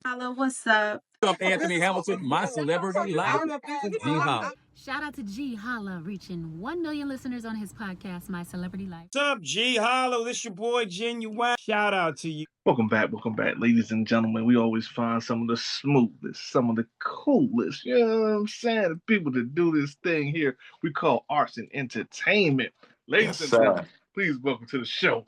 Holla, what's up? What's up, Anthony Hamilton, my celebrity life, Ge Holla. Shout out to Ge Holla, reaching 1 million listeners on his podcast, My Celebrity Life. What's up, Ge Holla? This your boy Genuine. Shout out to you. Welcome back, ladies and gentlemen. We always find some of the smoothest, some of the coolest, you know what I'm saying? The people that do this thing here we call arts and entertainment. Ladies and gentlemen, please welcome to the show,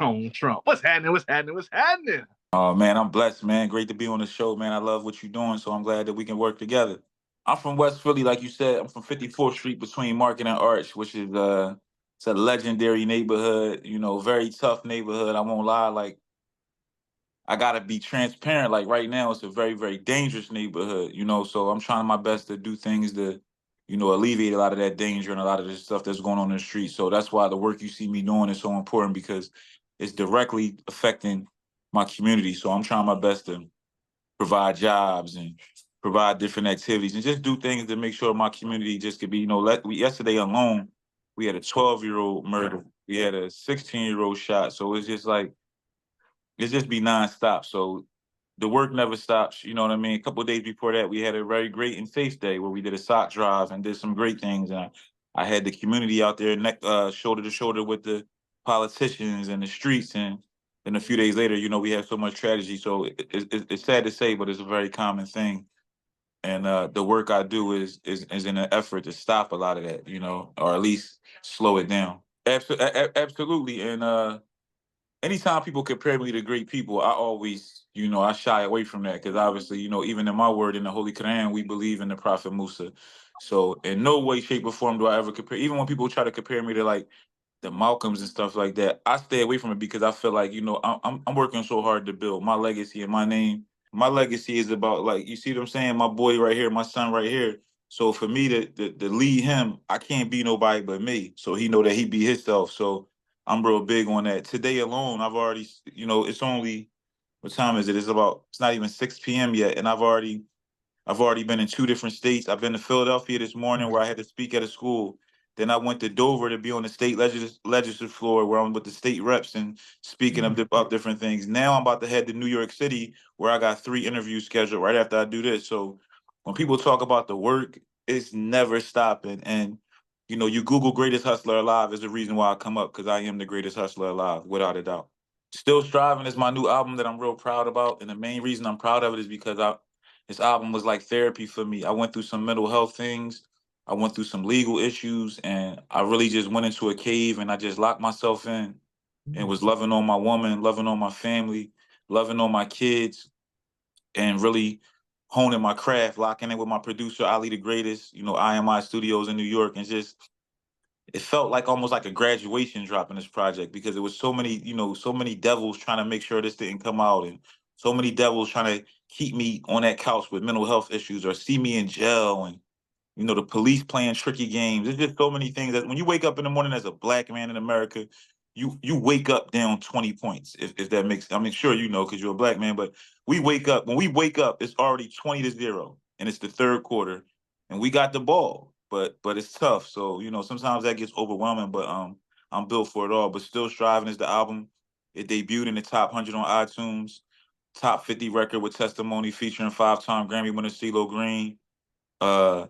Tone Trump. What's happening? What's happening? What's happening? Oh man, I'm blessed, man. Great to be on the show, man. I love what you're doing, so I'm glad that we can work together. I'm from West Philly, like you said. I'm from 54th Street between Market and Arch, which is it's a legendary neighborhood. You know, very tough neighborhood. I won't lie. Like, I gotta be transparent. Like right now, it's a very, very dangerous neighborhood. You know, so I'm trying my best to do things to, alleviate a lot of that danger and a lot of the stuff that's going on in the street. So that's why the work you see me doing is so important because it's directly affecting my community. So I'm trying my best to provide jobs and provide different activities and just do things to make sure my community just could be, yesterday alone, we had a 12-year-old murder. We had a 16-year-old shot. So it's just like, it's just be nonstop. So the work never stops. You know what I mean? A couple of days before that, we had a very great and safe day where we did a sock drive and did some great things. And I had the community out there shoulder to shoulder with the politicians and the streets. And then a few days later, we had so much tragedy. So it's sad to say, but it's a very common thing. And the work I do is in an effort to stop a lot of that, or at least slow it down. Absolutely. And anytime people compare me to great people, I always, I shy away from that because obviously, even in my word in the Holy Quran, we believe in the Prophet Musa. So in no way, shape, or form do I ever compare. Even when people try to compare me to like the Malcolms and stuff like that, I stay away from it because I feel like, I'm working so hard to build my legacy and my name. My legacy is about like, you see what I'm saying? My boy right here, my son right here. So for me to lead him, I can't be nobody but me. So he know that he be himself. So I'm real big on that. Today alone, I've already, it's only, what time is it? It's not even 6 p.m. yet. And I've already been in 2 different states. I've been to Philadelphia this morning where I had to speak at a school. Then I went to Dover to be on the state legislative floor where I'm with the state reps and speaking about different things. Now I'm about to head to New York City where I got 3 interviews scheduled right after I do this. So when people talk about the work, it's never stopping. And, you Google greatest hustler alive is the reason why I come up because I am the greatest hustler alive, without a doubt. Still Striving is my new album that I'm real proud about. And the main reason I'm proud of it is because this album was like therapy for me. I went through some mental health things. I went through some legal issues and I really just went into a cave and I just locked myself in and was loving on my woman, loving on my family, loving on my kids, and really honing my craft, locking in with my producer, Ali the Greatest, IMI Studios in New York, and just it felt like almost like a graduation drop in this project because it was so many devils trying to make sure this didn't come out and so many devils trying to keep me on that couch with mental health issues or see me in jail and the police playing tricky games. There's just so many things that when you wake up in the morning as a black man in America, you wake up down 20 points, if that makes, I mean, sure, because you're a black man, but when we wake up, it's already 20-0 and it's the third quarter and we got the ball, but it's tough. So, sometimes that gets overwhelming, but I'm built for it all. But Still Striving is the album. It debuted in the top 100 on iTunes, top 50 record with Testimony featuring 5-time Grammy winner CeeLo Green. Uh,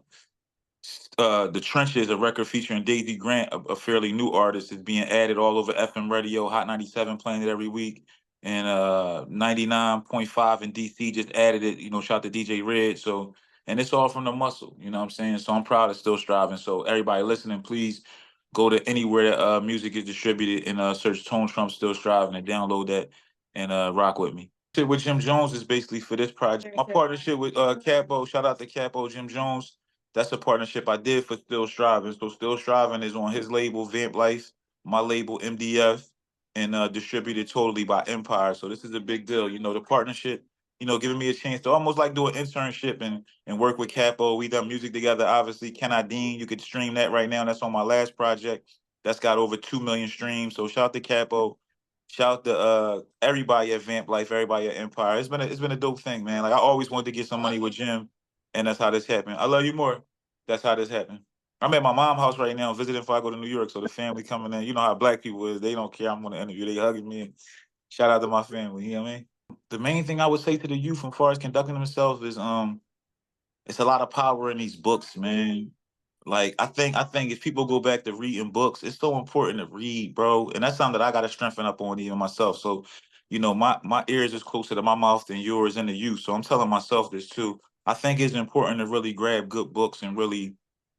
The Trenches, a record featuring Daisy Grant, a fairly new artist, is being added all over FM radio. Hot 97 playing it every week. And 99.5 in DC just added it, shout to DJ Red. So, and it's all from the muscle, you know what I'm saying? So I'm proud of Still Striving. So everybody listening, please go to anywhere that music is distributed and search Tone Trump Still Striving and download that and rock with me. Shit with Jim Jones is basically for this project. My partnership with Capo, shout out to Capo, Jim Jones. That's a partnership I did for Still Striving. So Still Striving is on his label, Vamp Life, my label, MDF, and distributed totally by Empire. So this is a big deal. The partnership, giving me a chance to almost like do an internship and work with Capo. We done music together, obviously. Can I Dean, you could stream that right now. That's on my last project. That's got over 2 million streams. So shout to Capo. Shout to everybody at Vamp Life, everybody at Empire. It's been a dope thing, man. Like I always wanted to get some money with Jim, and that's how this happened. I love you more. That's how this happened. I'm at my mom's house right now visiting before I go to New York. So the family coming in. You know how black people is. They don't care. I'm on the interview. They hugging me. Shout out to my family. You know what I mean? The main thing I would say to the youth as far as conducting themselves is it's a lot of power in these books, man. Like I think if people go back to reading books, it's so important to read, bro. And that's something that I gotta strengthen up on even myself. So, my ears is closer to my mouth than yours and the youth. So I'm telling myself this too. I think it's important to really grab good books and really,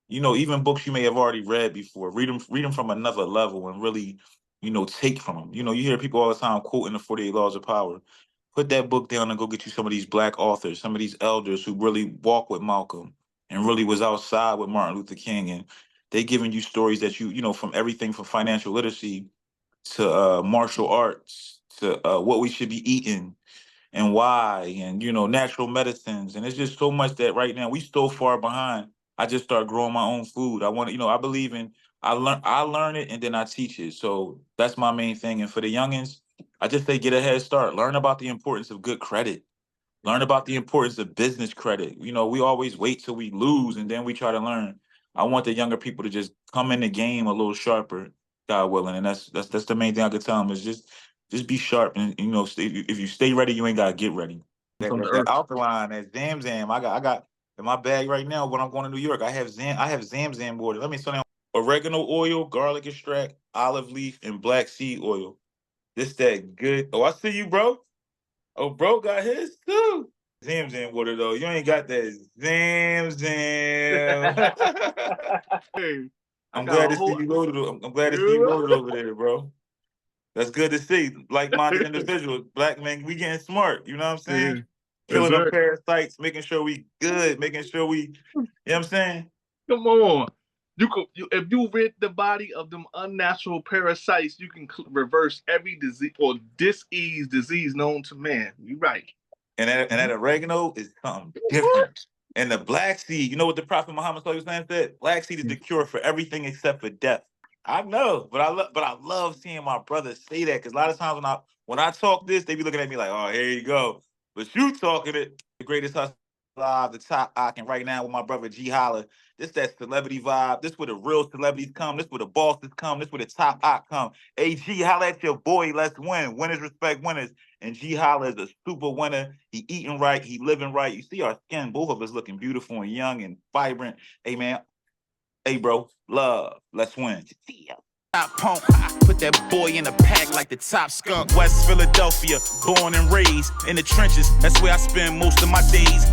even books you may have already read before, read them from another level and really, take from them. You hear people all the time quoting the 48 Laws of Power. Put that book down and go get you some of these black authors, some of these elders who really walk with Malcolm and really was outside with Martin Luther King. And they giving you stories that from everything from financial literacy to martial arts to what we should be eating and why, and natural medicines. And it's just so much that right now we so far behind. I just start growing my own food. I want to, I believe in I learn it and then I teach it. So that's my main thing. And for the youngins, I just say get a head start. Learn about the importance of good credit. Learn about the importance of business credit. We always wait till we lose and then we try to learn. I want the younger people to just come in the game a little sharper, God willing. And that's the main thing I could tell them is just be sharp and if you stay ready, you ain't gotta get ready. From the That earth. alkaline, that Zam. I got in my bag right now when I'm going to New York. I have Zam water. Let me tell you, oregano oil, garlic extract, olive leaf, and black seed oil. This that good. Oh, I see you, bro. Oh, bro got his too. Zam water though. You ain't got that Zam. Hey, I I'm got glad a to see whole. you loaded. I'm glad to see you loaded over there, bro. That's good to see. Like-minded individuals, black men, we getting smart. You know what I'm saying? Yes, Killing them sir. parasites, making sure we good, making sure we, you know what I'm saying? Come on. If you rid the body of them unnatural parasites, you can reverse every disease or disease known to man. You're right. And that oregano is something different. And the black seed, you know what the Prophet Muhammad Sallallahu Alaihi Wasallam said? Black seed is the cure for everything except for death. I know, but I love seeing my brothers say that because a lot of times when I talk this, they be looking at me like, oh, here you go. But you talking it, the greatest hustle alive, the top and right now with my brother Ge Holla. This that celebrity vibe. This where the real celebrities come. This where the bosses come. This where the top come. Hey G, holla at your boy. Let's win. Winners respect winners. And Ge Holla is a super winner. He eating right. He living right. You see our skin, both of us looking beautiful and young and vibrant. Hey man, hey bro, love. Let's win. Top punk, put that boy in a pack like the top skunk. West Philadelphia, born and raised in the trenches. That's where I spend most of my days.